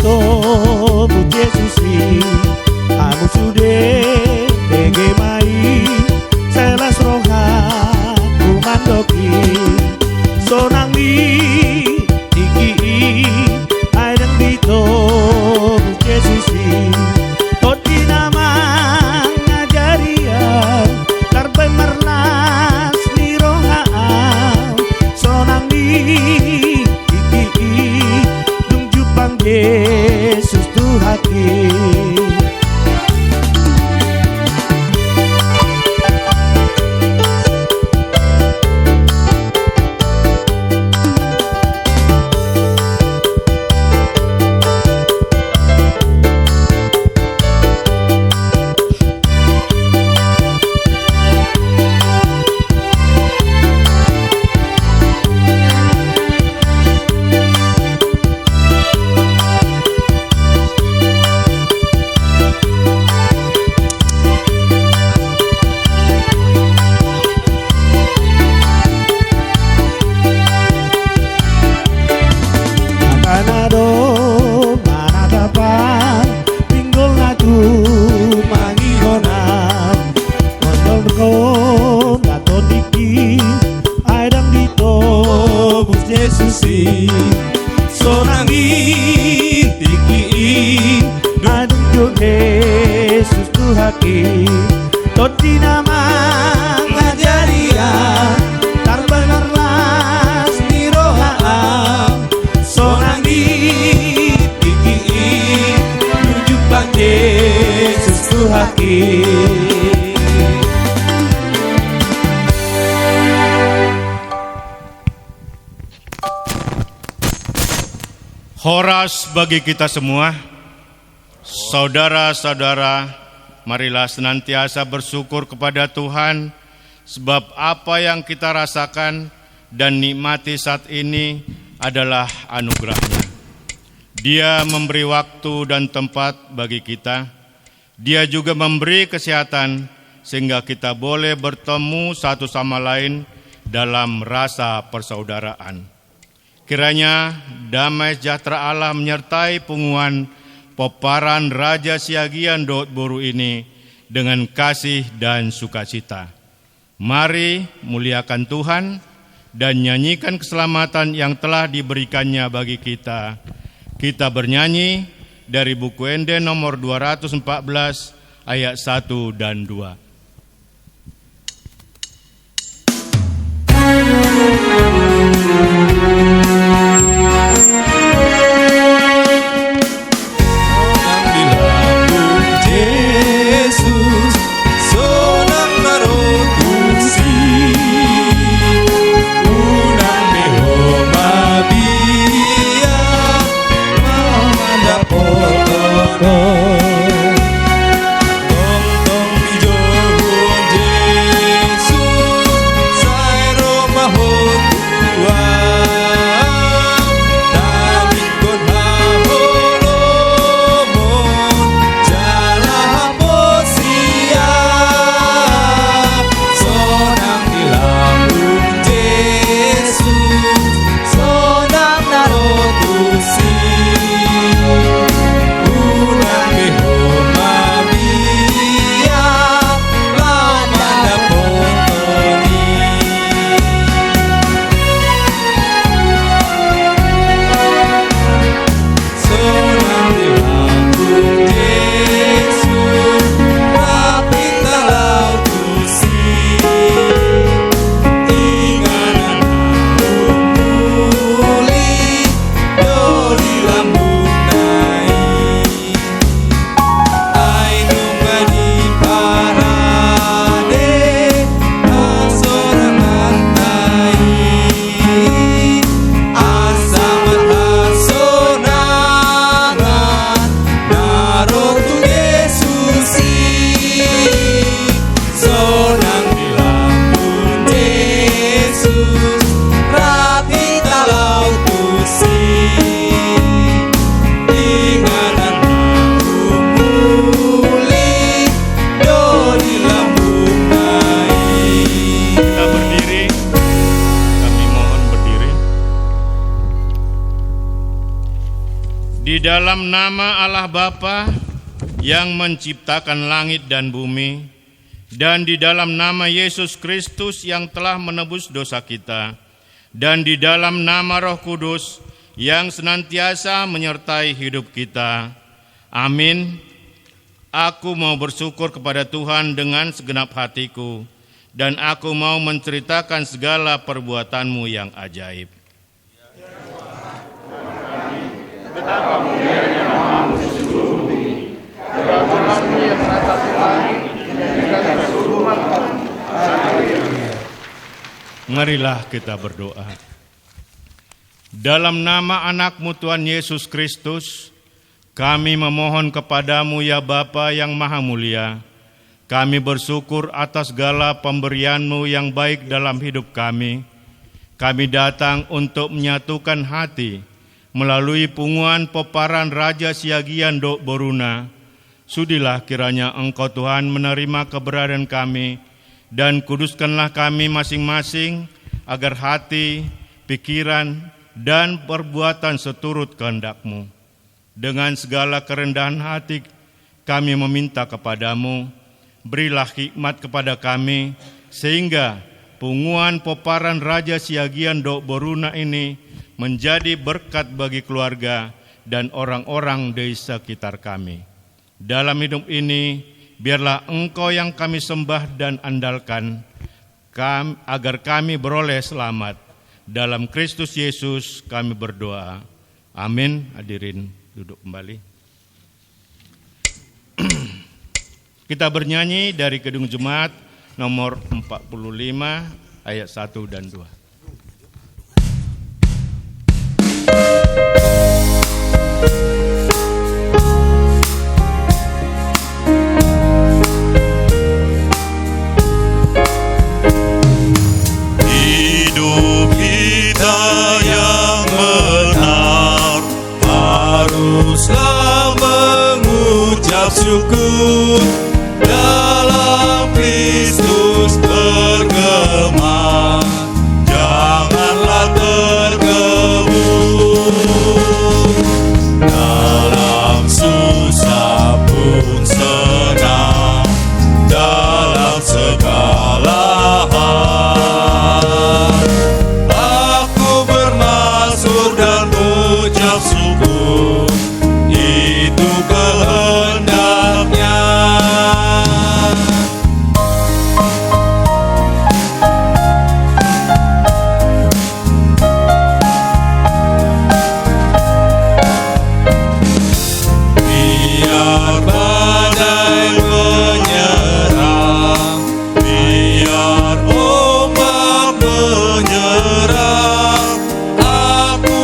bu Jesusi anu sude dege mai selas roha kumandoki sonang di iki aidang dito bu Jesusi toti nama ngajarian karben merlas ni roha sonang di iki dung jupang Yesus Tuhaki. Horas bagi kita semua, saudara-saudara, marilah senantiasa bersyukur kepada Tuhan, sebab apa yang kita rasakan dan nikmati saat ini adalah anugerah-Nya. Dia memberi waktu dan tempat bagi kita. Dia juga memberi kesehatan sehingga kita boleh bertemu satu sama lain dalam rasa persaudaraan. Kiranya damai sejahtera Allah menyertai pengumuman peparan Raja Siagian Daud Boru ini dengan kasih dan sukacita. Mari muliakan Tuhan dan nyanyikan keselamatan yang telah diberikannya bagi kita. Kita bernyanyi dari buku Ende nomor 214 ayat 1 dan 2. dalam nama Allah Bapa yang menciptakan langit dan bumi, dan di dalam nama Yesus Kristus yang telah menebus dosa kita, dan di dalam nama Roh Kudus yang senantiasa menyertai hidup kita. Amin. Aku mau bersyukur kepada Tuhan dengan segenap hatiku, dan aku mau menceritakan segala perbuatan-Mu yang ajaib. Betapa mulianya namamu di seluruh bumi, kerajaanmu yang menatap langit, dan seluruh makhluk. Marilah kita berdoa. Dalam nama anak-Mu Tuhan Yesus Kristus, kami memohon kepadamu ya Bapa yang Maha Mulia. Kami bersyukur atas segala pemberian-Mu yang baik dalam hidup kami. Kami datang untuk menyatukan hati melalui punguan peparan Raja Siagian Dok Boruna. Sudilah kiranya Engkau Tuhan menerima keberadaan kami dan kuduskanlah kami masing-masing agar hati, pikiran, dan perbuatan seturut kehendak-Mu. Dengan segala kerendahan hati kami meminta kepadamu, berilah hikmat kepada kami sehingga punguan peparan Raja Siagian Dok Boruna ini menjadi berkat bagi keluarga dan orang-orang di sekitar kami. Dalam hidup ini, biarlah Engkau yang kami sembah dan andalkan, agar kami beroleh selamat. Dalam Kristus Yesus kami berdoa. Amin. Hadirin duduk kembali. Kita bernyanyi dari Kidung Jemaat nomor 45 ayat 1 dan 2. Hidup kita yang benar haruslah mengucap syukur, dalam Kristus bergema, janganlah tergebur. Dalam susah pun senang, dalam segala hal aku bermasmur dan ucap syukur, itu kehendaknya. Biar badai menyerang, biar ombak menyerang, aku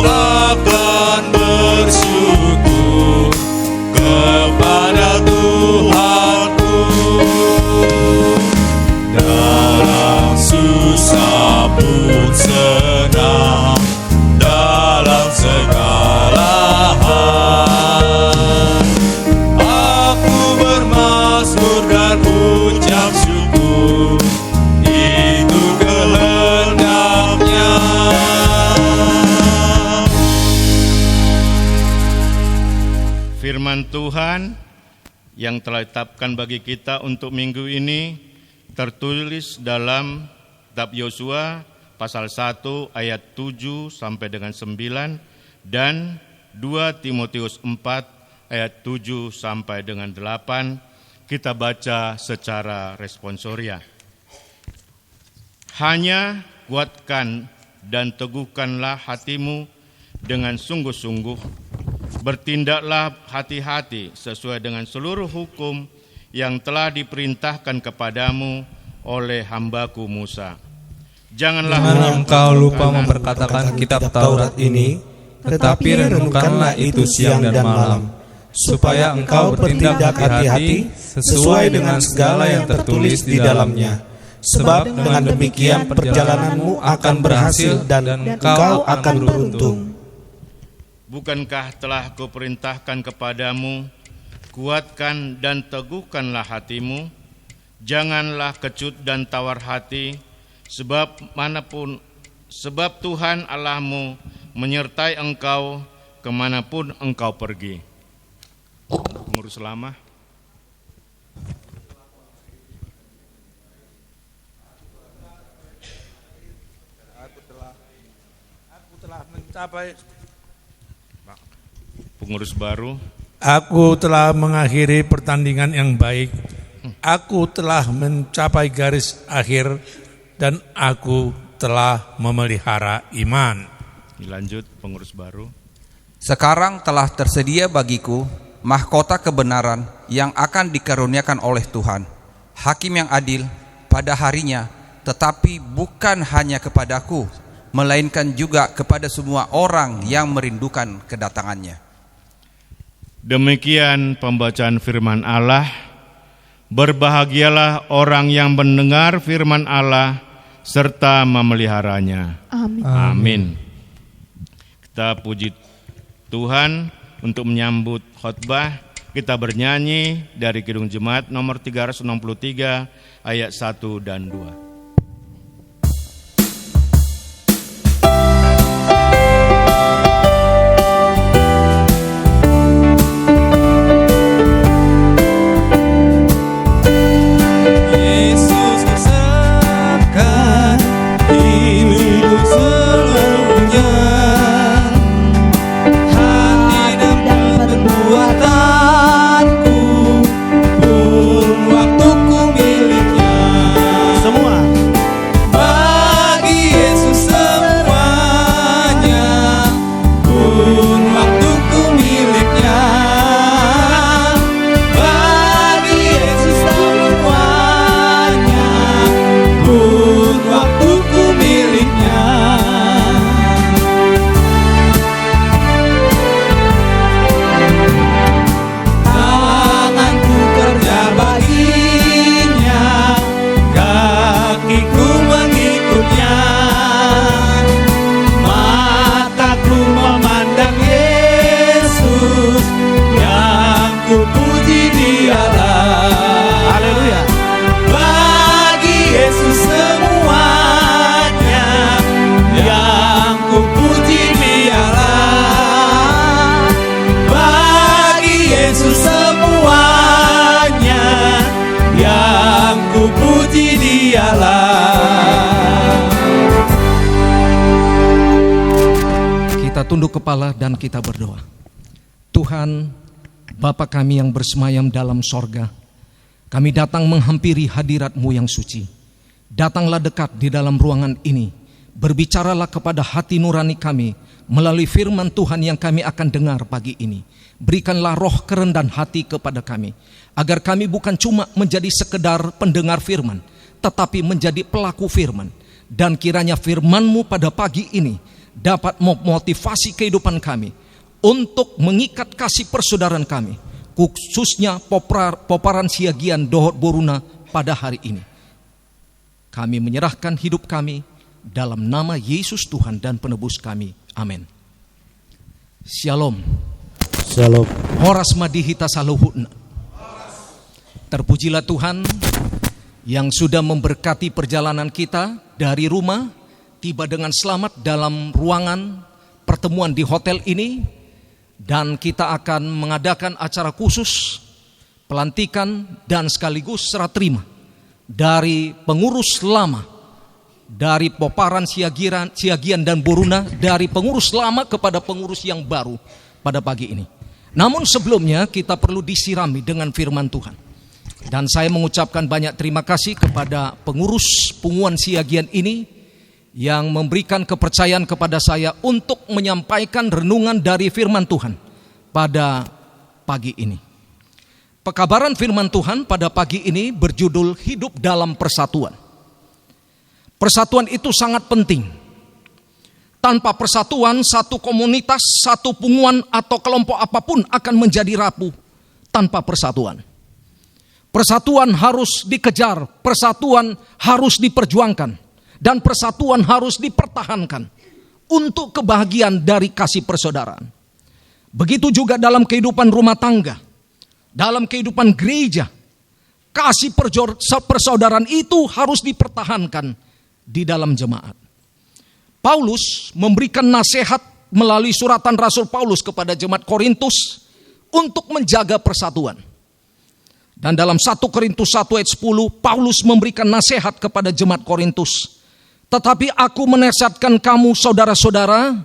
akan bersyukur kepada Tuhanku. Dalam susah pun senang, dalam segala hal aku bermasmur dan ucap syukur, itu kehendaknya. Firman Tuhan yang telah ditetapkan bagi kita untuk minggu ini tertulis dalam kitab Yosua pasal 1 ayat 7 sampai dengan 9 dan 2 Timotius 4 ayat 7 sampai dengan 8. Kita baca secara responsoria. Hanya kuatkan dan teguhkanlah hatimu dengan sungguh-sungguh. Bertindaklah hati-hati sesuai dengan seluruh hukum yang telah diperintahkan kepadamu oleh hambaku Musa. Jangan engkau lupa memperkatakan kitab Taurat ini, tetapi renungkanlah itu siang dan malam, supaya engkau bertindak hati-hati sesuai dengan segala yang tertulis di dalamnya. Sebab dengan demikian perjalananmu akan berhasil dan engkau akan beruntung. Bukankah telah kuperintahkan kepadamu, kuatkan dan teguhkanlah hatimu, janganlah kecut dan tawar hati, sebab Tuhan Allahmu menyertai engkau kemanapun engkau pergi. Pengurus lama. Aku telah mencapai. Pengurus baru. Aku telah mengakhiri pertandingan yang baik. Aku telah mencapai garis akhir dan aku telah memelihara iman. Dilanjut pengurus baru. Sekarang telah tersedia bagiku mahkota kebenaran yang akan dikaruniakan oleh Tuhan, Hakim yang adil pada harinya, tetapi bukan hanya kepadaku, melainkan juga kepada semua orang yang merindukan kedatangannya. Demikian pembacaan firman Allah. Berbahagialah orang yang mendengar firman Allah serta memeliharanya. Amin. Amin. Kita puji Tuhan untuk menyambut khotbah. Kita bernyanyi dari Kidung Jemaat nomor 363 ayat 1 dan 2. Tunduk kepala dan kita berdoa. Tuhan, Bapa kami yang bersemayam dalam sorga, kami datang menghampiri hadirat-Mu yang suci. Datanglah dekat di dalam ruangan ini, berbicaralah kepada hati nurani kami melalui firman Tuhan yang kami akan dengar pagi ini. Berikanlah roh kerendahan hati kepada kami, agar kami bukan cuma menjadi sekedar pendengar firman, tetapi menjadi pelaku firman. Dan kiranya firman-Mu pada pagi ini dapat memotivasi kehidupan kami untuk mengikat kasih persaudaraan kami, khususnya Poparan Siagian Dohot Boruna pada hari ini. Kami menyerahkan hidup kami dalam nama Yesus Tuhan dan Penebus kami. Amin. Shalom. Shalom. Horas madihita saluhutna. Terpujilah Tuhan yang sudah memberkati perjalanan kita dari rumah tiba dengan selamat dalam ruangan pertemuan di hotel ini, dan kita akan mengadakan acara khusus pelantikan dan sekaligus serah terima dari pengurus lama dari Poparan Siagian dan Boruna, dari pengurus lama kepada pengurus yang baru pada pagi ini. Namun sebelumnya kita perlu disirami dengan firman Tuhan. Dan saya mengucapkan banyak terima kasih kepada pengurus Punguan Siagian ini yang memberikan kepercayaan kepada saya untuk menyampaikan renungan dari firman Tuhan pada pagi ini. Pekabaran firman Tuhan pada pagi ini berjudul Hidup dalam Persatuan. Persatuan itu sangat penting. Tanpa persatuan, satu komunitas, satu punguan atau kelompok apapun akan menjadi rapuh tanpa persatuan. Persatuan harus dikejar, persatuan harus diperjuangkan. Dan persatuan harus dipertahankan untuk kebahagiaan dari kasih persaudaraan. Begitu juga dalam kehidupan rumah tangga, dalam kehidupan gereja, kasih persaudaraan itu harus dipertahankan di dalam jemaat. Paulus memberikan nasihat melalui suratan Rasul Paulus kepada jemaat Korintus untuk menjaga persatuan. Dan dalam 1 Korintus 1 ayat 10, Paulus memberikan nasihat kepada jemaat Korintus. Tetapi aku menasihatkan kamu saudara-saudara,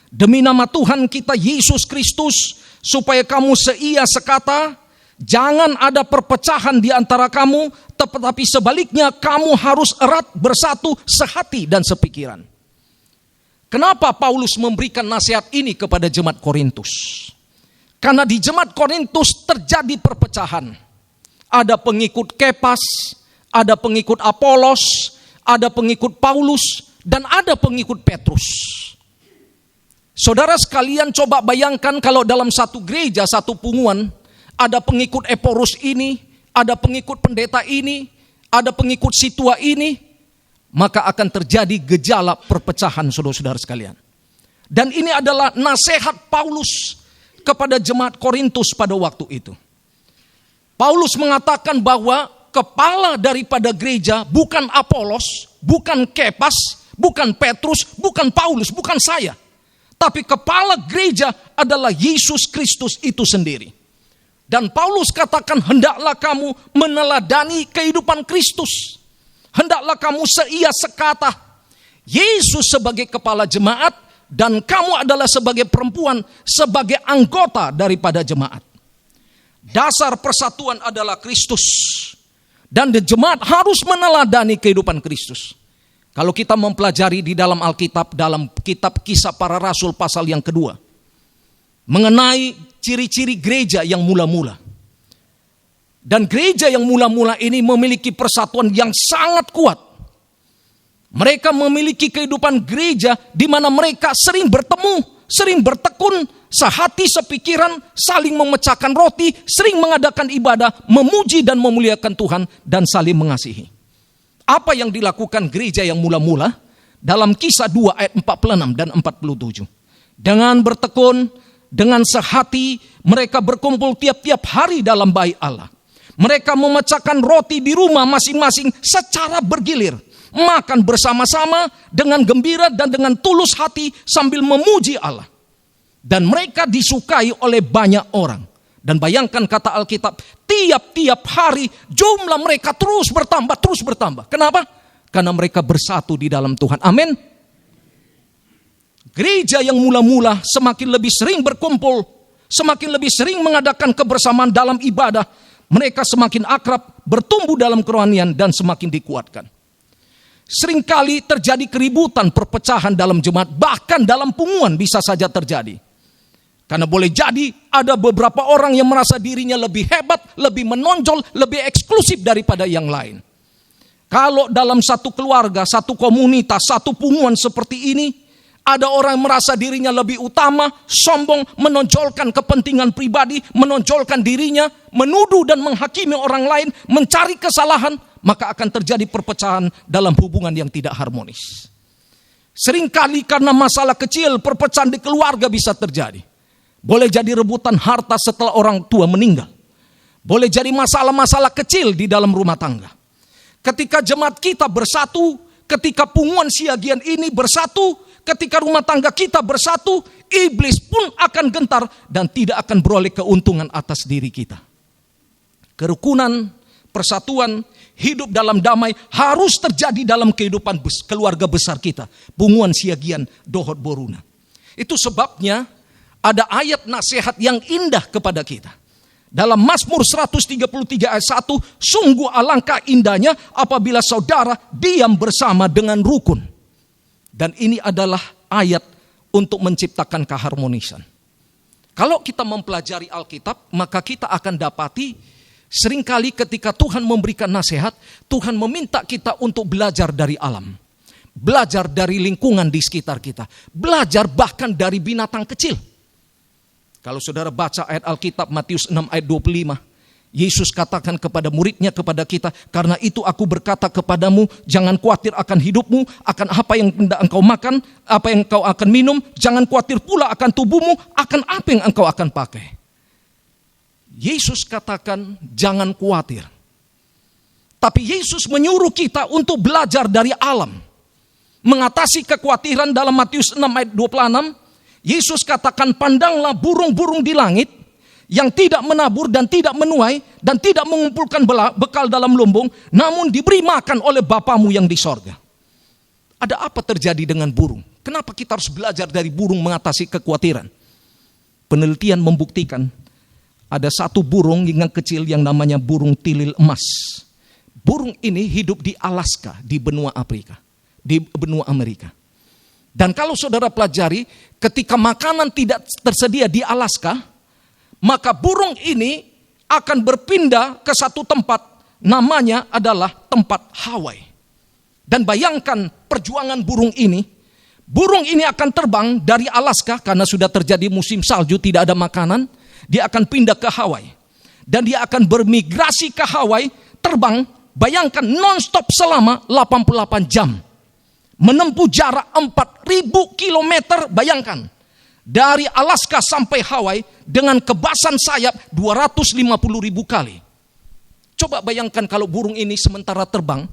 demi nama Tuhan kita Yesus Kristus, supaya kamu seia sekata, jangan ada perpecahan di antara kamu, tetapi sebaliknya kamu harus erat bersatu sehati dan sepikiran. Kenapa Paulus memberikan nasihat ini kepada jemaat Korintus? Karena di jemaat Korintus terjadi perpecahan. Ada pengikut Kepas, ada pengikut Apolos, ada pengikut Paulus, dan ada pengikut Petrus. Saudara sekalian, coba bayangkan kalau dalam satu gereja, satu punguan, ada pengikut Eporus ini, ada pengikut pendeta ini, ada pengikut situa ini, maka akan terjadi gejala perpecahan, saudara-saudara sekalian. Dan ini adalah nasihat Paulus kepada jemaat Korintus pada waktu itu. Paulus mengatakan bahwa kepala daripada gereja bukan Apolos, bukan Kepas, bukan Petrus, bukan Paulus, bukan saya. Tapi kepala gereja adalah Yesus Kristus itu sendiri. Dan Paulus katakan, hendaklah kamu meneladani kehidupan Kristus. Hendaklah kamu seia sekata. Yesus sebagai kepala jemaat dan kamu adalah sebagai perempuan, sebagai anggota daripada jemaat. Dasar persatuan adalah Kristus. Dan jemaat harus meneladani kehidupan Kristus. Kalau kita mempelajari di dalam Alkitab, dalam kitab Kisah Para Rasul pasal yang kedua, mengenai ciri-ciri gereja yang mula-mula. Dan gereja yang mula-mula ini memiliki persatuan yang sangat kuat. Mereka memiliki kehidupan gereja di mana mereka sering bertemu, sering bertekun, sehati sepikiran, saling memecahkan roti, sering mengadakan ibadah, memuji dan memuliakan Tuhan, dan saling mengasihi. Apa yang dilakukan gereja yang mula-mula? Dalam Kisah 2 ayat 46 dan 47. Dengan bertekun, dengan sehati, mereka berkumpul tiap-tiap hari dalam bait Allah. Mereka memecahkan roti di rumah masing-masing secara bergilir. Makan bersama-sama dengan gembira dan dengan tulus hati sambil memuji Allah. Dan mereka disukai oleh banyak orang. Dan bayangkan kata Alkitab, tiap-tiap hari jumlah mereka terus bertambah. Kenapa? Karena mereka bersatu di dalam Tuhan. Amin. Gereja yang mula-mula semakin lebih sering berkumpul, semakin lebih sering mengadakan kebersamaan dalam ibadah, mereka semakin akrab, bertumbuh dalam kerohanian dan semakin dikuatkan. Seringkali terjadi keributan, perpecahan dalam jemaat, bahkan dalam punguan bisa saja terjadi. Karena boleh jadi ada beberapa orang yang merasa dirinya lebih hebat, lebih menonjol, lebih eksklusif daripada yang lain. Kalau dalam satu keluarga, satu komunitas, satu punguan seperti ini, ada orang yang merasa dirinya lebih utama, sombong, menonjolkan kepentingan pribadi, menonjolkan dirinya, menuduh dan menghakimi orang lain, mencari kesalahan, maka akan terjadi perpecahan dalam hubungan yang tidak harmonis. Seringkali karena masalah kecil, perpecahan di keluarga bisa terjadi. Boleh jadi rebutan harta setelah orang tua meninggal. Boleh jadi masalah-masalah kecil di dalam rumah tangga. Ketika jemaat kita bersatu, ketika punguan siagian ini bersatu, ketika rumah tangga kita bersatu, iblis pun akan gentar dan tidak akan beroleh keuntungan atas diri kita. Kerukunan, persatuan, hidup dalam damai harus terjadi dalam kehidupan keluarga besar kita. Punguan siagian dohot boruna. Itu sebabnya ada ayat nasihat yang indah kepada kita. Dalam Mazmur 133 ayat 1, sungguh alangkah indahnya apabila saudara diam bersama dengan rukun. Dan ini adalah ayat untuk menciptakan keharmonisan. Kalau kita mempelajari Alkitab, maka kita akan dapati seringkali ketika Tuhan memberikan nasihat, Tuhan meminta kita untuk belajar dari alam. Belajar dari lingkungan di sekitar kita. Belajar bahkan dari binatang kecil. Kalau saudara baca ayat Alkitab Matius 6 ayat 25, Yesus katakan kepada muridnya, kepada kita, karena itu aku berkata kepadamu, jangan khawatir akan hidupmu, akan apa yang hendak engkau makan, apa yang engkau akan minum, jangan khawatir pula akan tubuhmu, akan apa yang engkau akan pakai. Yesus katakan jangan khawatir. Tapi Yesus menyuruh kita untuk belajar dari alam. Mengatasi kekhawatiran dalam Matius 6 ayat 26, Yesus katakan, pandanglah burung-burung di langit yang tidak menabur dan tidak menuai dan tidak mengumpulkan bekal dalam lumbung, namun diberi makan oleh Bapamu yang di sorga. Ada apa terjadi dengan burung? Kenapa kita harus belajar dari burung mengatasi kekhawatiran? Penelitian membuktikan ada satu burung yang kecil yang namanya burung tilil emas. Burung ini hidup di Alaska, di benua Afrika, di benua Amerika. Dan kalau saudara pelajari, ketika makanan tidak tersedia di Alaska, maka burung ini akan berpindah ke satu tempat, namanya adalah tempat Hawaii. Dan bayangkan perjuangan burung ini akan terbang dari Alaska karena sudah terjadi musim salju, tidak ada makanan, dia akan pindah ke Hawaii. Dan dia akan bermigrasi ke Hawaii, terbang, bayangkan non-stop selama 88 jam. Menempuh jarak 4.000 km, bayangkan. Dari Alaska sampai Hawaii dengan kebasan sayap 250.000 kali. Coba bayangkan kalau burung ini sementara terbang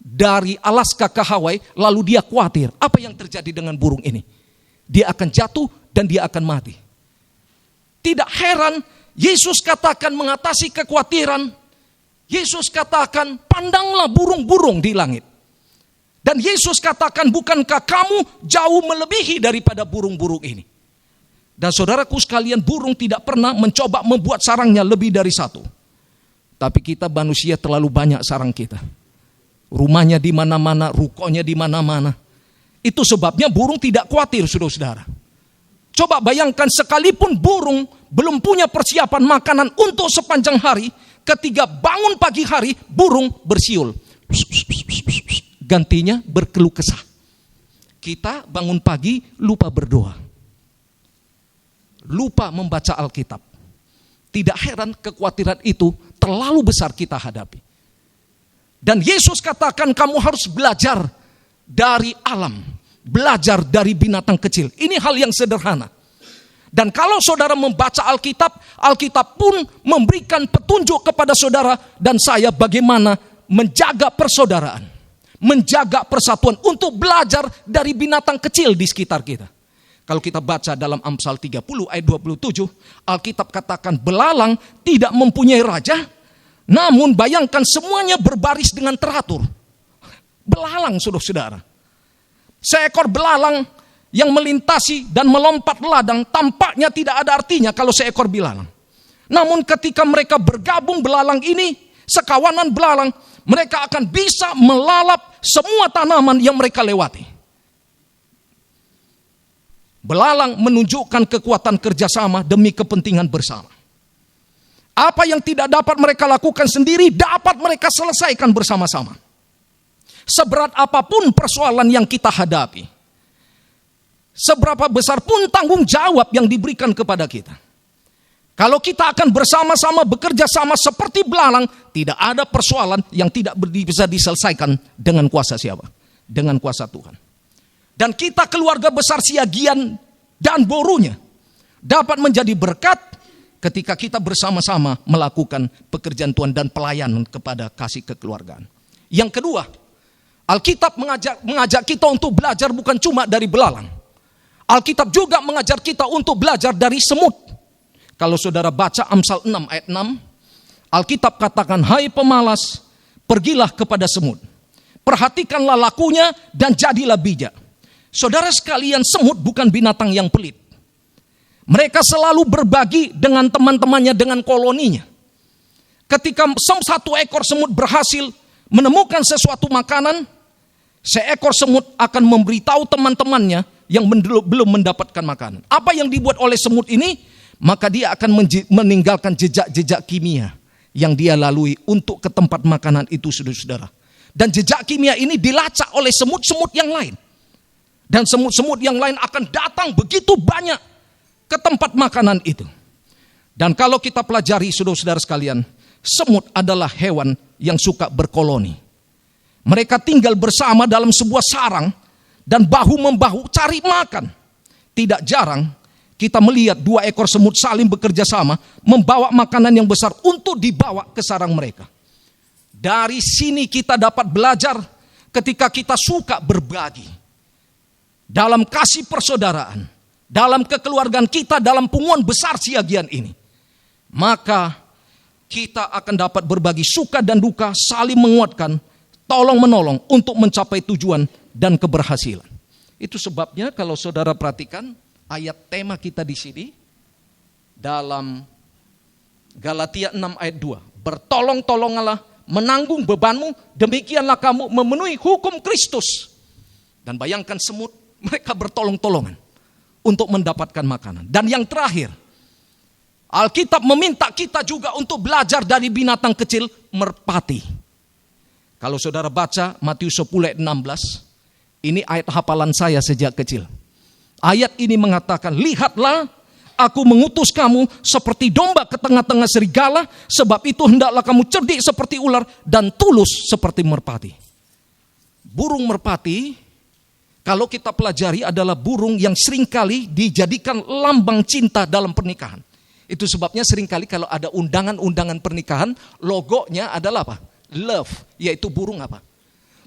dari Alaska ke Hawaii, lalu dia khawatir. Apa yang terjadi dengan burung ini? Dia akan jatuh dan dia akan mati. Tidak heran Yesus katakan mengatasi kekhawatiran. Yesus katakan, pandanglah burung-burung di langit. Dan Yesus katakan, bukankah kamu jauh melebihi daripada burung-burung ini? Dan saudaraku sekalian, burung tidak pernah mencoba membuat sarangnya lebih dari satu. Tapi kita manusia terlalu banyak sarang kita. Rumahnya di mana-mana, rukonya di mana-mana. Itu sebabnya burung tidak khawatir, saudara-saudara. Coba bayangkan, sekalipun burung belum punya persiapan makanan untuk sepanjang hari, ketika bangun pagi hari, burung bersiul. Gantinya berkeluh kesah. Kita bangun pagi lupa berdoa, lupa membaca Alkitab. Tidak heran kekhawatiran itu terlalu besar kita hadapi. Dan Yesus katakan, kamu harus belajar dari alam, belajar dari binatang kecil. Ini hal yang sederhana. Dan kalau saudara membaca Alkitab, Alkitab pun memberikan petunjuk kepada saudara dan saya bagaimana menjaga persaudaraan, menjaga persatuan, untuk belajar dari binatang kecil di sekitar kita. Kalau kita baca dalam Amsal 30 ayat 27, Alkitab katakan belalang tidak mempunyai raja, namun bayangkan semuanya berbaris dengan teratur. Belalang, saudara-saudara. Seekor belalang yang melintasi dan melompat ladang tampaknya tidak ada artinya kalau seekor belalang. Namun ketika mereka bergabung belalang ini, sekawanan belalang, mereka akan bisa melalap semua tanaman yang mereka lewati. Belalang menunjukkan kekuatan kerjasama demi kepentingan bersama. Apa yang tidak dapat mereka lakukan sendiri, dapat mereka selesaikan bersama-sama. Seberat apapun persoalan yang kita hadapi, seberapa besar pun tanggung jawab yang diberikan kepada kita, kalau kita akan bersama-sama bekerja sama seperti belalang, tidak ada persoalan yang tidak bisa diselesaikan dengan kuasa siapa? Dengan kuasa Tuhan. Dan kita keluarga besar Siagian dan Borunya dapat menjadi berkat ketika kita bersama-sama melakukan pekerjaan Tuhan dan pelayanan kepada kasih kekeluargaan. Yang kedua, Alkitab mengajak kita untuk belajar bukan cuma dari belalang. Alkitab juga mengajar kita untuk belajar dari semut. Kalau saudara baca Amsal 6 ayat 6, Alkitab katakan, hai pemalas, pergilah kepada semut. Perhatikanlah lakunya dan jadilah bijak. Saudara sekalian, semut bukan binatang yang pelit. Mereka selalu berbagi dengan teman-temannya, dengan koloninya. Ketika satu ekor semut berhasil menemukan sesuatu makanan, seekor semut akan memberitahu teman-temannya yang belum mendapatkan makanan. Apa yang dibuat oleh semut ini? Maka dia akan meninggalkan jejak-jejak kimia yang dia lalui untuk ke tempat makanan itu, saudara-saudara. Dan jejak kimia ini dilacak oleh semut-semut yang lain. Dan semut-semut yang lain akan datang begitu banyak ke tempat makanan itu. Dan kalau kita pelajari, saudara-saudara sekalian, semut adalah hewan yang suka berkoloni. Mereka tinggal bersama dalam sebuah sarang dan bahu-membahu cari makan. Tidak jarang kita melihat dua ekor semut saling bekerja sama membawa makanan yang besar untuk dibawa ke sarang mereka. Dari sini kita dapat belajar ketika kita suka berbagi dalam kasih persaudaraan, dalam kekeluargaan kita, dalam punguan besar siagian ini, maka kita akan dapat berbagi suka dan duka, saling menguatkan, tolong menolong untuk mencapai tujuan dan keberhasilan. Itu sebabnya kalau saudara perhatikan ayat tema kita di sini dalam Galatia 6 ayat 2. Bertolong-tolongalah menanggung bebanmu, demikianlah kamu memenuhi hukum Kristus. Dan bayangkan semut, mereka bertolong-tolongan untuk mendapatkan makanan. Dan yang terakhir, Alkitab meminta kita juga untuk belajar dari binatang kecil merpati. Kalau saudara baca Matius 10 ayat 16, ini ayat hafalan saya sejak kecil. Ayat ini mengatakan, lihatlah aku mengutus kamu seperti domba ke tengah-tengah serigala, sebab itu hendaklah kamu cerdik seperti ular dan tulus seperti merpati. Burung merpati, kalau kita pelajari, adalah burung yang seringkali dijadikan lambang cinta dalam pernikahan. Itu sebabnya seringkali kalau ada undangan-undangan pernikahan, logonya adalah apa? Love, yaitu burung apa?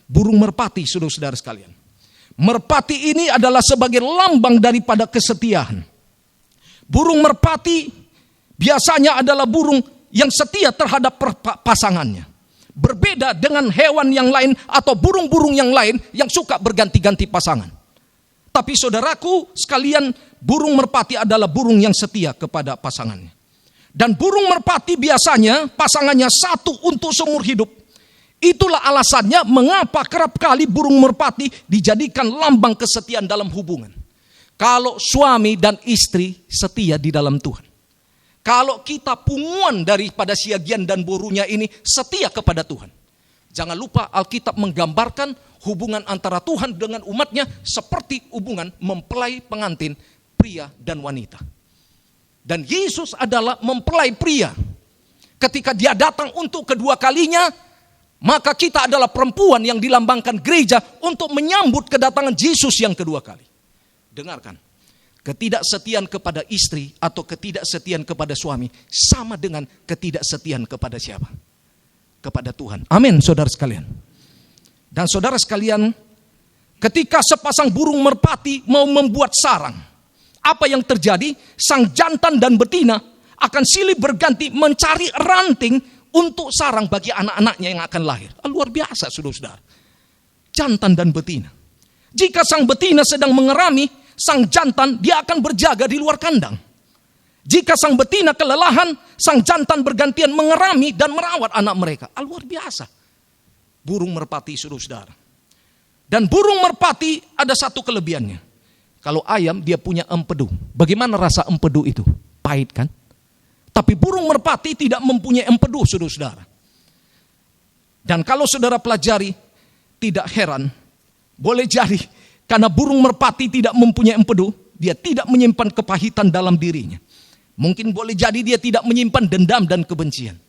Burung merpati, saudara-saudara sekalian. Merpati ini adalah sebagai lambang daripada kesetiaan. Burung merpati biasanya adalah burung yang setia terhadap pasangannya. Berbeda dengan hewan yang lain atau burung-burung yang lain yang suka berganti-ganti pasangan. Tapi saudaraku sekalian, burung merpati adalah burung yang setia kepada pasangannya. Dan burung merpati biasanya pasangannya satu untuk seumur hidup. Itulah alasannya mengapa kerap kali burung merpati dijadikan lambang kesetiaan dalam hubungan. Kalau suami dan istri setia di dalam Tuhan. Kalau kita punguan daripada siagian dan burunya ini setia kepada Tuhan. Jangan lupa Alkitab menggambarkan hubungan antara Tuhan dengan umatnya seperti hubungan mempelai pengantin pria dan wanita. Dan Yesus adalah mempelai pria. Ketika dia datang untuk kedua kalinya, maka kita adalah perempuan yang dilambangkan gereja untuk menyambut kedatangan Yesus yang kedua kali. Dengarkan, ketidaksetiaan kepada istri atau ketidaksetiaan kepada suami sama dengan ketidaksetiaan kepada siapa? Kepada Tuhan. Amin, saudara sekalian. Dan saudara sekalian, ketika sepasang burung merpati mau membuat sarang, apa yang terjadi? Sang jantan dan betina akan silih berganti mencari ranting untuk sarang bagi anak-anaknya yang akan lahir. Luar biasa, saudara-saudara. Jantan dan betina. Jika sang betina sedang mengerami, sang jantan dia akan berjaga di luar kandang. Jika sang betina kelelahan, sang jantan bergantian mengerami dan merawat anak mereka. Luar biasa. Burung merpati, saudara-saudara. Dan burung merpati ada satu kelebihannya. Kalau ayam dia punya empedu. Bagaimana rasa empedu itu? Pahit kan? Tapi burung merpati tidak mempunyai empedu, saudara-saudara. Dan kalau saudara pelajari, tidak heran. Boleh jadi karena burung merpati tidak mempunyai empedu, dia tidak menyimpan kepahitan dalam dirinya. Mungkin boleh jadi dia tidak menyimpan dendam dan kebencian.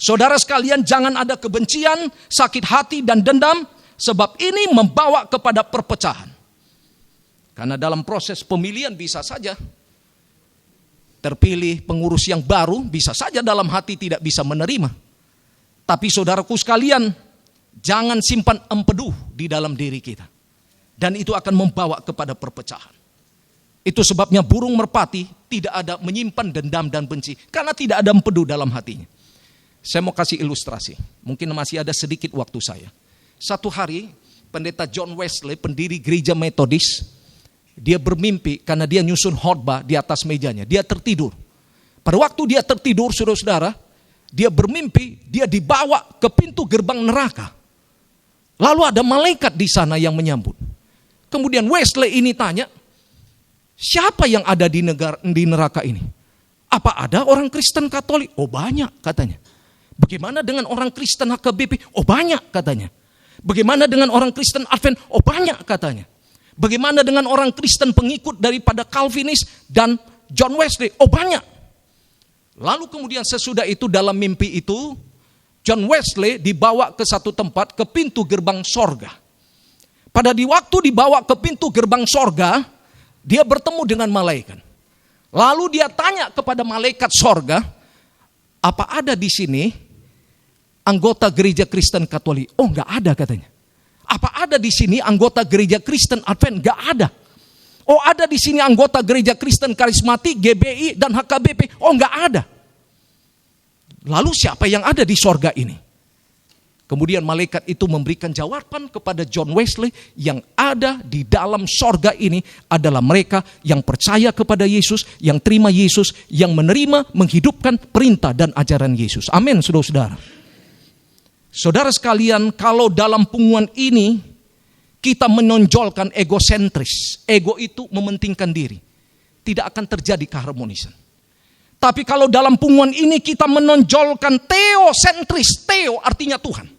Saudara sekalian, jangan ada kebencian, sakit hati dan dendam, sebab ini membawa kepada perpecahan. Karena dalam proses pemilihan bisa saja terpilih pengurus yang baru, bisa saja dalam hati tidak bisa menerima. Tapi saudaraku sekalian, jangan simpan empedu di dalam diri kita. Dan itu akan membawa kepada perpecahan. Itu sebabnya burung merpati tidak ada menyimpan dendam dan benci. Karena tidak ada empedu dalam hatinya. Saya mau kasih ilustrasi. Mungkin masih ada sedikit waktu saya. Satu hari, pendeta John Wesley, pendiri gereja Metodis, dia bermimpi karena dia nyusun khotbah di atas mejanya. Dia tertidur. Pada waktu dia tertidur, saudara-saudara, dia bermimpi, dia dibawa ke pintu gerbang neraka. Lalu ada malaikat di sana yang menyambut. Kemudian Wesley ini tanya, siapa yang ada di neraka ini? Apa ada orang Kristen Katolik? Oh banyak katanya. Bagaimana dengan orang Kristen HKBP? Oh banyak katanya. Bagaimana dengan orang Kristen Advent? Oh banyak katanya. Bagaimana dengan orang Kristen pengikut daripada Calvinis dan John Wesley? Oh banyak. Lalu kemudian sesudah itu dalam mimpi itu, John Wesley dibawa ke satu tempat, ke pintu gerbang sorga. Pada waktu dibawa ke pintu gerbang sorga, dia bertemu dengan malaikat. Lalu dia tanya kepada malaikat sorga, apa ada di sini anggota gereja Kristen Katolik? Oh enggak ada katanya. Apa ada di sini anggota gereja Kristen Advent? Enggak ada. Oh, ada di sini anggota Gereja Kristen Karismatik, GBI, dan HKBP. Oh, enggak ada. Lalu siapa yang ada di sorga ini? Kemudian malaikat itu memberikan jawaban kepada John Wesley, yang ada di dalam sorga ini adalah mereka yang percaya kepada Yesus, yang terima Yesus, yang menerima, menghidupkan perintah dan ajaran Yesus. Amin, saudara-saudara. Saudara sekalian, kalau dalam pengumuman ini kita menonjolkan egosentris, ego itu mementingkan diri, tidak akan terjadi keharmonisan. Tapi kalau dalam pengumuman ini kita menonjolkan teosentris, teo artinya Tuhan,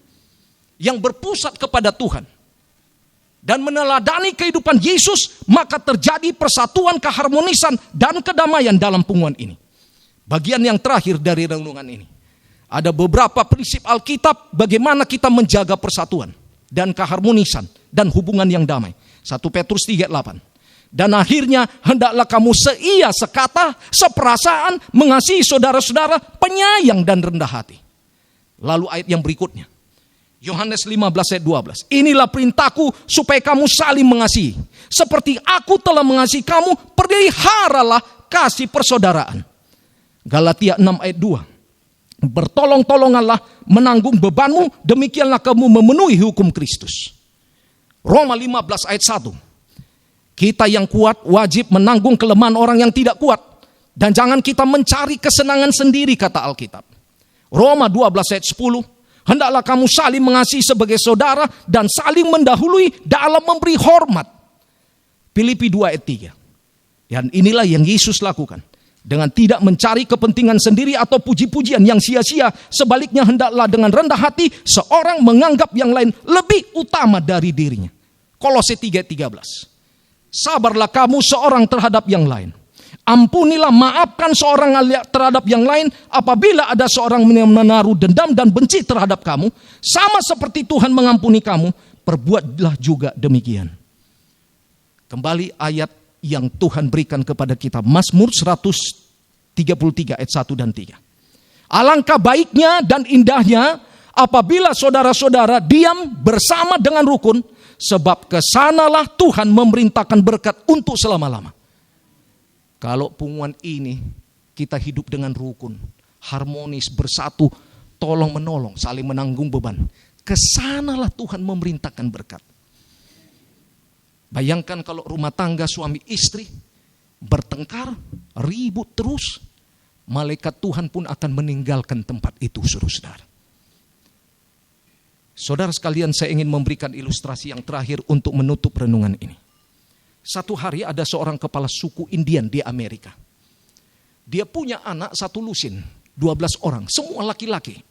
yang berpusat kepada Tuhan dan meneladani kehidupan Yesus, maka terjadi persatuan, keharmonisan, dan kedamaian dalam pengumuman ini. Bagian yang terakhir dari renungan ini, ada beberapa prinsip Alkitab bagaimana kita menjaga persatuan dan keharmonisan dan hubungan yang damai. 1 Petrus 3:8. Dan akhirnya hendaklah kamu seia, sekata, seperasaan, mengasihi saudara-saudara, penyayang dan rendah hati. Lalu ayat yang berikutnya, Yohanes 15 ayat 12. Inilah perintahku supaya kamu saling mengasihi. Seperti aku telah mengasihi kamu, peliharalah kasih persaudaraan. Galatia 6 ayat 2. Bertolong-tolonganlah menanggung bebanmu, demikianlah kamu memenuhi hukum Kristus. Roma 15 ayat 1. Kita yang kuat wajib menanggung kelemahan orang yang tidak kuat. Dan jangan kita mencari kesenangan sendiri, kata Alkitab. Roma 12 ayat 10. Hendaklah kamu saling mengasihi sebagai saudara dan saling mendahului dalam memberi hormat. Filipi 2 ayat 3. Dan inilah yang Yesus lakukan. Dengan tidak mencari kepentingan sendiri atau puji-pujian yang sia-sia. Sebaliknya hendaklah dengan rendah hati seorang menganggap yang lain lebih utama dari dirinya. Kolose 3 ayat 13. Sabarlah kamu seorang terhadap yang lain. Ampunilah, maafkan seorang terhadap yang lain apabila ada seorang yang menaruh dendam dan benci terhadap kamu. Sama seperti Tuhan mengampuni kamu, perbuatlah juga demikian. Kembali ayat yang Tuhan berikan kepada kita. Mazmur 133 ayat 1 dan 3. Alangkah baiknya dan indahnya apabila saudara-saudara diam bersama dengan rukun, sebab kesanalah Tuhan memerintahkan berkat untuk selama-lama. Kalau pengumuman ini kita hidup dengan rukun, harmonis, bersatu, tolong menolong, saling menanggung beban, kesanalah Tuhan memerintahkan berkat. Bayangkan kalau rumah tangga suami istri bertengkar, ribut terus, malaikat Tuhan pun akan meninggalkan tempat itu, saudara-saudara. Saudara sekalian, saya ingin memberikan ilustrasi yang terakhir untuk menutup renungan ini. Satu hari ada seorang kepala suku Indian di Amerika. Dia punya anak satu lusin, 12 orang, semua laki-laki.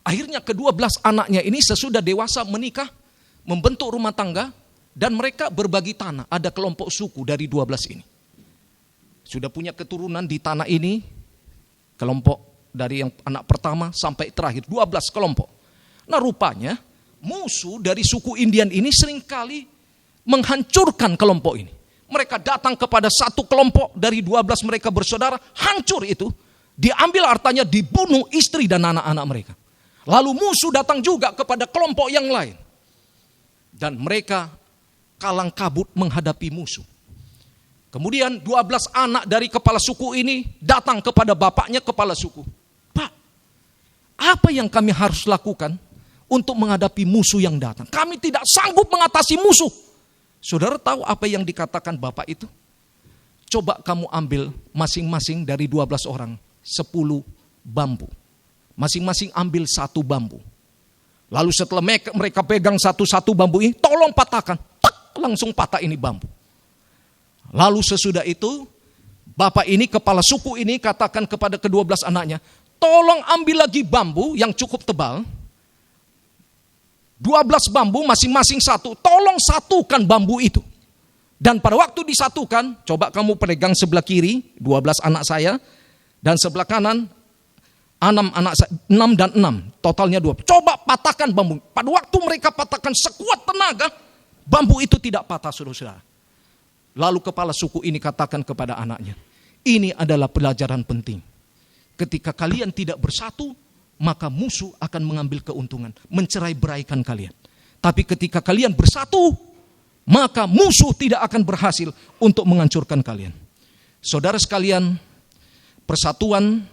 Akhirnya ke-12 anaknya ini sesudah dewasa menikah, membentuk rumah tangga, dan mereka berbagi tanah. Ada kelompok suku dari 12 ini. Sudah punya keturunan di tanah ini, kelompok dari yang anak pertama sampai terakhir, 12 kelompok. Nah rupanya musuh dari suku Indian ini seringkali menghancurkan kelompok ini. Mereka datang kepada satu kelompok dari 12 mereka bersaudara, hancur itu. Diambil hartanya, dibunuh istri dan anak-anak mereka. Lalu musuh datang juga kepada kelompok yang lain. Dan mereka kalang kabut menghadapi musuh. Kemudian 12 anak dari kepala suku ini datang kepada bapaknya kepala suku. Pak, apa yang kami harus lakukan untuk menghadapi musuh yang datang? Kami tidak sanggup mengatasi musuh. Saudara tahu apa yang dikatakan bapak itu? Coba kamu ambil masing-masing dari 12 orang 10 bambu. Masing-masing ambil 1 bambu. Lalu setelah mereka pegang satu-satu bambu ini, tolong patahkan. Tak, langsung patah ini bambu. Lalu sesudah itu, bapak ini, kepala suku ini katakan kepada ke-12 anaknya, tolong ambil lagi bambu yang cukup tebal. 12 bambu masing-masing 1, tolong satukan bambu itu. Dan pada waktu disatukan, coba kamu pegang sebelah kiri 12 anak saya, dan sebelah kanan 6 dan 6, totalnya 2. Coba patahkan bambu. Pada waktu mereka patahkan sekuat tenaga, bambu itu tidak patah, saudara-saudara. Lalu kepala suku ini katakan kepada anaknya, ini adalah pelajaran penting. Ketika kalian tidak bersatu, maka musuh akan mengambil keuntungan, mencerai beraikan kalian. Tapi ketika kalian bersatu, maka musuh tidak akan berhasil untuk menghancurkan kalian. Saudara sekalian, persatuan,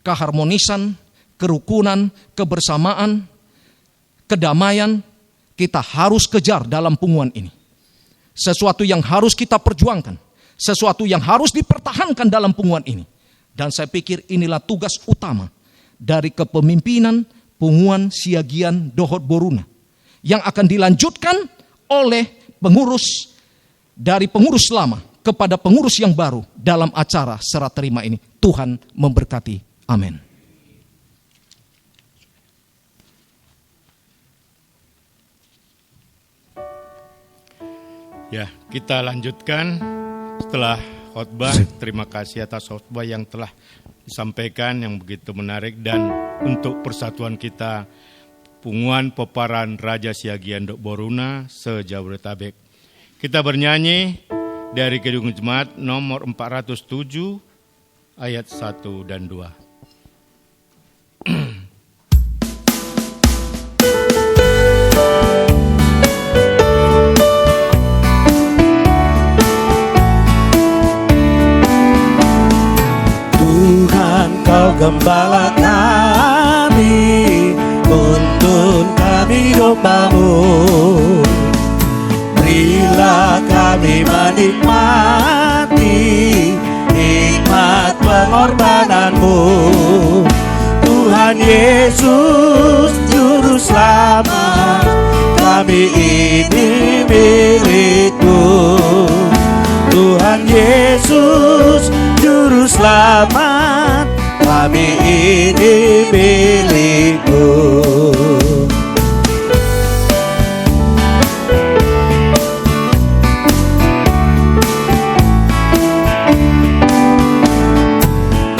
keharmonisan, kerukunan, kebersamaan, kedamaian, kita harus kejar dalam punguan ini. Sesuatu yang harus kita perjuangkan, sesuatu yang harus dipertahankan dalam punguan ini. Dan saya pikir inilah tugas utama dari kepemimpinan punguan Siagian Dohot Boruna yang akan dilanjutkan oleh pengurus dari pengurus lama kepada pengurus yang baru dalam acara serah terima ini. Tuhan memberkati. Amin. Ya, kita lanjutkan setelah khotbah. Terima kasih atas khotbah yang telah disampaikan yang begitu menarik, dan untuk persatuan kita Punguan Peparan Raja Siagian Dohot Boruna se-Jabodetabek. Kita bernyanyi dari Kidung Jemaat nomor 407 ayat 1 dan 2. Tuhan, Kau gembala kami, tuntun kami domba-Mu. Berilah kami menikmati nikmat pengorbanan-Mu. Tuhan Yesus Juru Selamat, kami ini milik-Mu. Tuhan Yesus Juru Selamat, kami ini milik-Mu.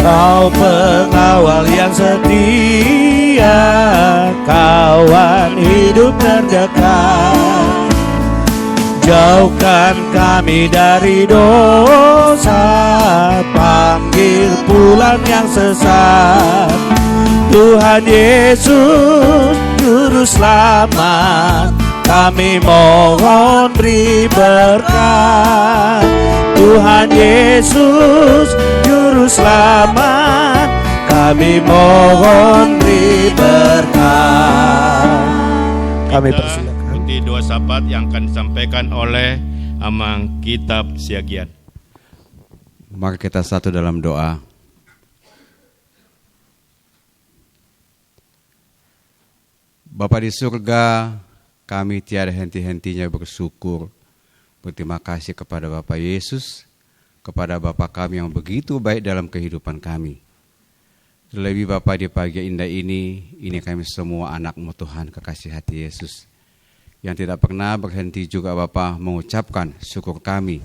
Kau pengawal yang setia, kawan hidup terdekat. Jauhkan kami dari dosa, panggil pulang yang sesat. Tuhan Yesus Juru Selamat, kami mohon beri berkat. Tuhan Yesus Juru Selamat, kami mohon beri berkat. Kami persilakan doa syafaat yang akan disampaikan oleh Amang Kitab Siagian. Mari kita satu dalam doa. Bapa di surga, kami tiada henti-hentinya bersyukur, berterima kasih kepada Bapa Yesus, kepada Bapa kami yang begitu baik dalam kehidupan kami. Terlebih Bapa di pagi indah ini kami semua anak-Mu Tuhan, kekasih hati Yesus, yang tidak pernah berhenti juga Bapa mengucapkan syukur kami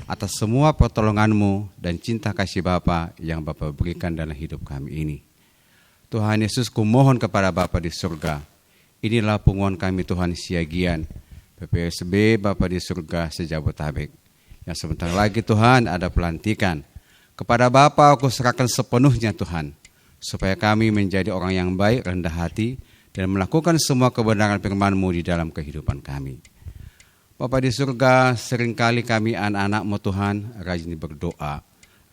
atas semua pertolongan-Mu dan cinta kasih Bapa yang Bapa berikan dalam hidup kami ini. Tuhan Yesus, kumohon kepada Bapa di surga, inilah punguan kami Tuhan Siagian, PPSB Bapa di surga se-Jabodetabek, yang sebentar lagi Tuhan ada pelantikan. Kepada Bapa aku serahkan sepenuhnya Tuhan, supaya kami menjadi orang yang baik, rendah hati, dan melakukan semua kebenaran firman-Mu di dalam kehidupan kami. Bapa di surga, seringkali kami anak-anak-Mu Tuhan rajin berdoa,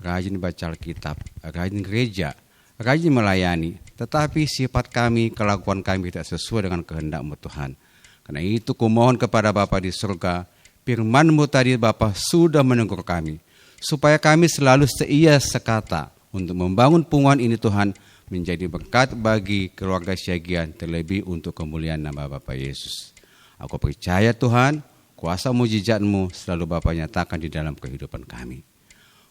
rajin baca Alkitab, rajin gereja, rajin melayani, tetapi sifat kami, kelakuan kami tidak sesuai dengan kehendak-Mu Tuhan. Karena itu kumohon kepada Bapa di surga, firman-Mu tadi Bapa sudah menegur kami, supaya kami selalu seia sekata untuk membangun punguan ini Tuhan, menjadi berkat bagi keluarga Siagian, terlebih untuk kemuliaan nama Bapa Yesus. Aku percaya Tuhan, kuasa mujizat-Mu selalu Bapa nyatakan di dalam kehidupan kami.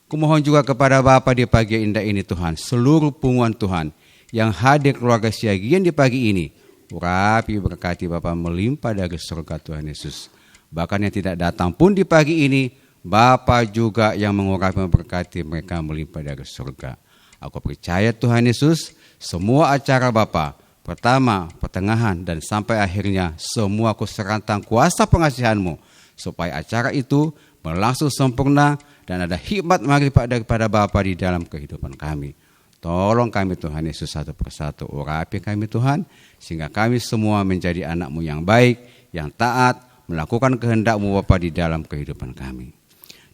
Kumohon juga kepada Bapa di pagi indah ini Tuhan, seluruh punguan Tuhan yang hadir keluarga Siagian di pagi ini, urapi berkati Bapa melimpah dari surga Tuhan Yesus. Bahkan yang tidak datang pun di pagi ini, Bapa juga yang mengurapi memberkati mereka melimpah dari surga. Aku percaya Tuhan Yesus, semua acara Bapa, pertama, pertengahan, dan sampai akhirnya, semua aku serahkan kuasa pengasihan-Mu, supaya acara itu berlangsung sempurna dan ada hikmat melimpah daripada Bapa di dalam kehidupan kami. Tolong kami Tuhan Yesus satu persatu, urapi kami Tuhan, sehingga kami semua menjadi anak-Mu yang baik, yang taat, melakukan kehendak-Mu Bapa di dalam kehidupan kami.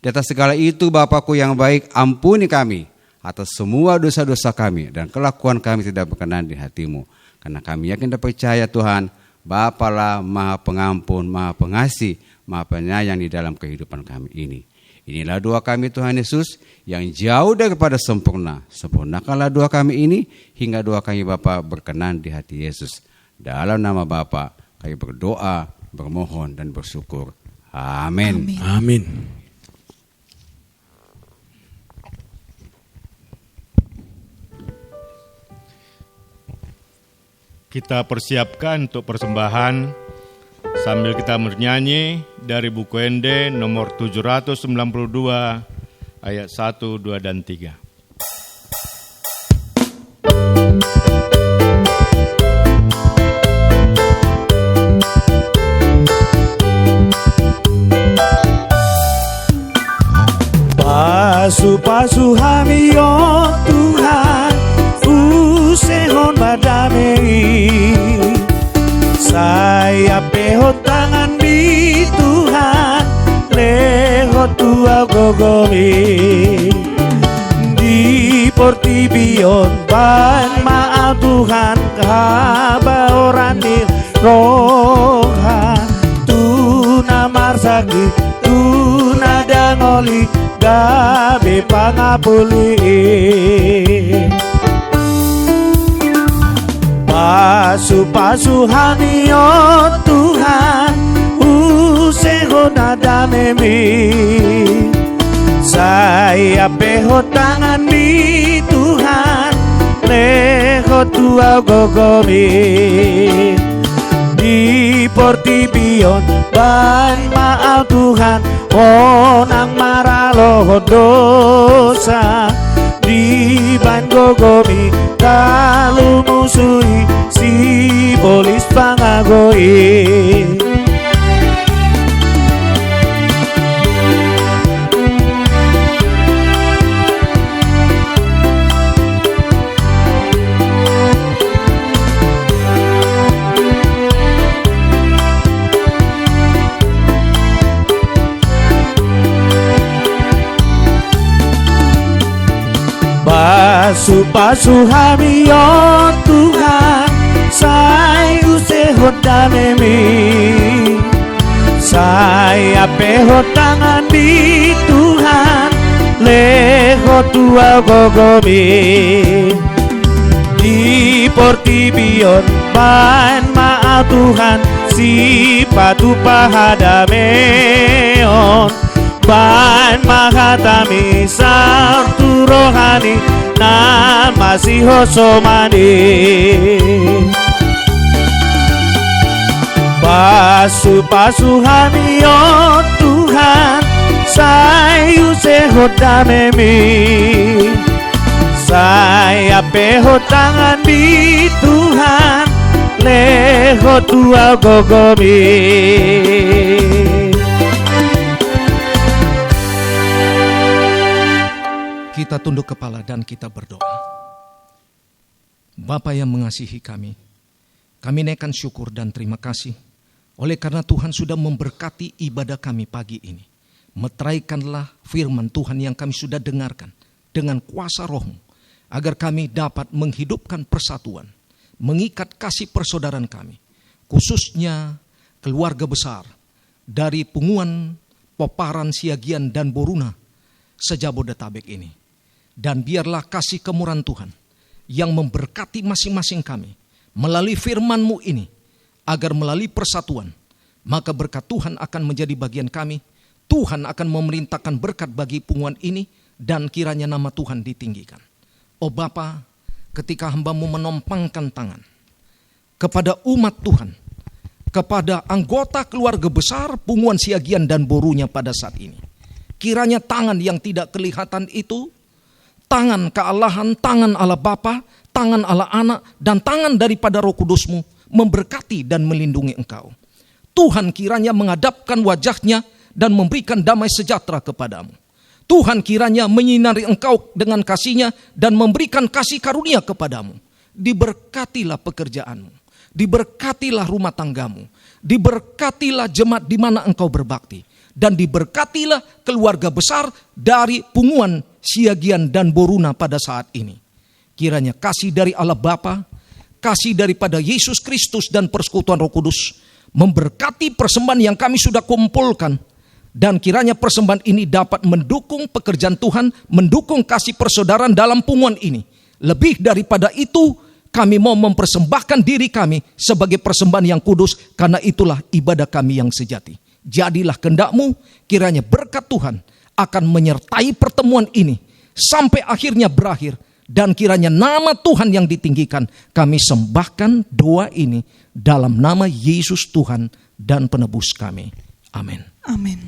Di atas segala itu Bapakku yang baik, ampuni kami atas semua dosa-dosa kami dan kelakuan kami tidak berkenan di hati-Mu. Karena kami yakin dan percaya Tuhan, Bapalah Maha Pengampun, Maha Pengasih, Maha Penyayang di dalam kehidupan kami ini. Inilah doa kami Tuhan Yesus yang jauh daripada sempurna. Sempurnakanlah doa kami ini hingga doa kami Bapa berkenan di hati Yesus. Dalam nama Bapa kami berdoa, bermohon dan bersyukur. Amin. Amin. Kita persiapkan untuk persembahan sambil kita bernyanyi dari buku ND nomor 792 ayat 1, 2, dan 3. Pasu-pasu hami oh Tuhan, usehon badamei. Saya pehot tangan di Tuhan, lehot tua gogomi. Di portibion ban maaf Tuhan, kahaba orang di rohan. Tuna marsaki, tuna dangoli, gabe pangapuli. Pasu-pasu hani oh Tuhan, usehon adamemi. Saya pehot tangan di Tuhan, lehot tua gogomi. Di portibion ban maaf Tuhan, onang maralo dosa. Di ban gogomi kalu musui si polis pangagoi. Pasu-pasu hami oh Tuhan, saya usehot damemi. Saya pehot tangan di Tuhan, lehot tua gogomi. Di portibion ban maaf Tuhan, si patu pahadameon. Ban mahatami sartu rohani, nama si hosomani. Pasu-pasu hami oh Tuhan, sayu sehot damemi. Saya pehot tangan di Tuhan, lehot tua gogomi. Kita tunduk kepala dan kita berdoa. Bapa yang mengasihi kami naikkan syukur dan terima kasih oleh karena Tuhan sudah memberkati ibadah kami pagi ini. Meteraikanlah firman Tuhan yang kami sudah dengarkan dengan kuasa Roh-Mu, agar kami dapat menghidupkan persatuan, mengikat kasih persaudaraan kami, khususnya keluarga besar dari Punguan, Poparan, Siagian, dan Boruna sejabodetabek ini. Dan biarlah kasih kemurahan Tuhan yang memberkati masing-masing kami melalui firman-Mu ini, agar melalui persatuan, maka berkat Tuhan akan menjadi bagian kami. Tuhan akan memerintahkan berkat bagi Punguan ini, dan kiranya nama Tuhan ditinggikan. Oh Bapa, ketika hamba-Mu menompangkan tangan kepada umat Tuhan, kepada anggota keluarga besar Punguan, Siagian, dan Borunya pada saat ini, kiranya tangan yang tidak kelihatan itu, tangan kealahan, tangan Allah Bapa, tangan Allah Anak, dan tangan daripada Roh Kudus-Mu memberkati dan melindungi Engkau. Tuhan kiranya menghadapkan wajahnya dan memberikan damai sejahtera kepadamu. Tuhan kiranya menyinari engkau dengan kasih-Nya dan memberikan kasih karunia kepadamu. Diberkatilah pekerjaanmu, Diberkatilah rumah tanggamu. Diberkatilah jemaat di mana engkau berbakti. Dan diberkatilah keluarga besar dari Punguan, Siagian, dan Boruna pada saat ini. Kiranya kasih dari Allah Bapa, kasih daripada Yesus Kristus dan persekutuan Roh Kudus memberkati persembahan yang kami sudah kumpulkan. Dan kiranya persembahan ini dapat mendukung pekerjaan Tuhan, mendukung kasih persaudaraan dalam punguan ini. Lebih daripada itu, kami mau mempersembahkan diri kami sebagai persembahan yang kudus, karena itulah ibadah kami yang sejati. Jadilah kehendak-Mu, kiranya berkat Tuhan akan menyertai pertemuan ini sampai akhirnya berakhir. Dan kiranya nama Tuhan yang ditinggikan. Kami sembahkan doa ini dalam nama Yesus Tuhan dan penebus kami. Amin. Amin.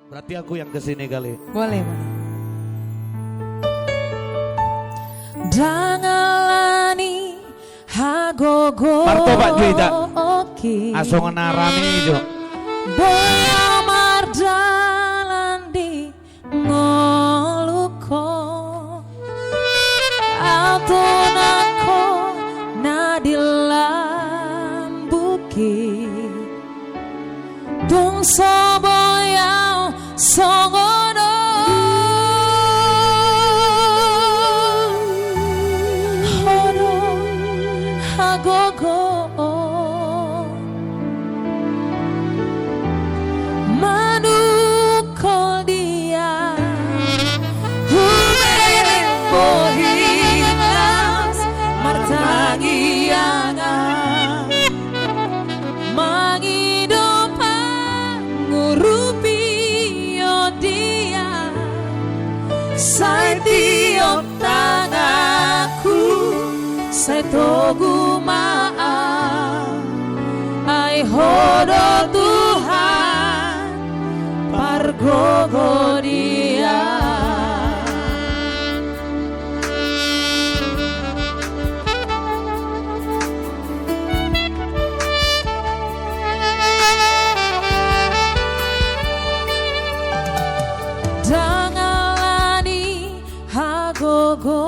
Berarti aku yang kesini kali. Boleh. Dangalani hagogo. Parto Pak Juita. Asongan narami itu. Boya mardalan di ngoluko. Altonako nadilam buki. Bungso boyao songono. Hodo hagogo. Manukol dia Hubereng bohilas martangiangan Mangidopan ngurupi dia Sai tiop tangaku Sai togu maaf Ai hodo Tuhan Pargogo dia Dangalani hagogo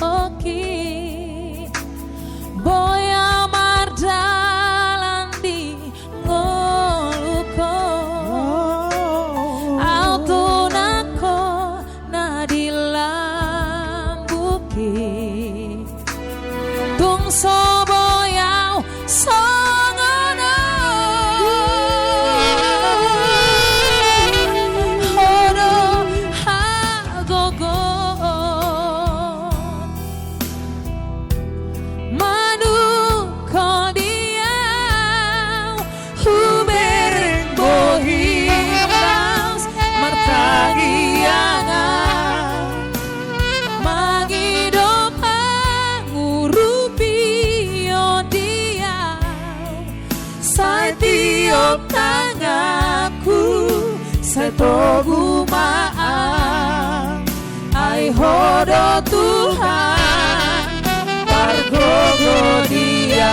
oki Boya mardalan di ngoluko Altonako nadilam buki Tungso boyao songono Hodo hagogo Manukol diau Hubereng bohilas martagiangan Mangidopan ngurupi diau Sai tiop tangaku Sai togu maaf Ai hodo Tuhan Pargogo dia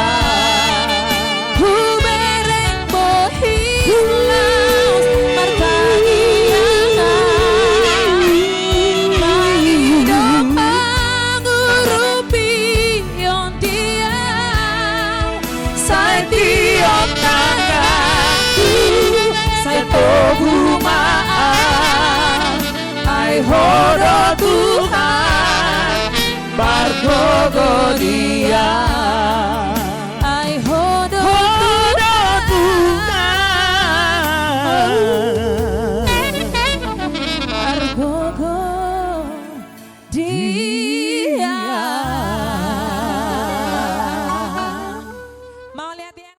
Hubereng bohilas martagiangan Mangidopan ngurupi dia Sai tiop tangaku Sai togu maaf Ai hodo Tuhan Pargogo dia Ai hodo Tuhan Pargogo dia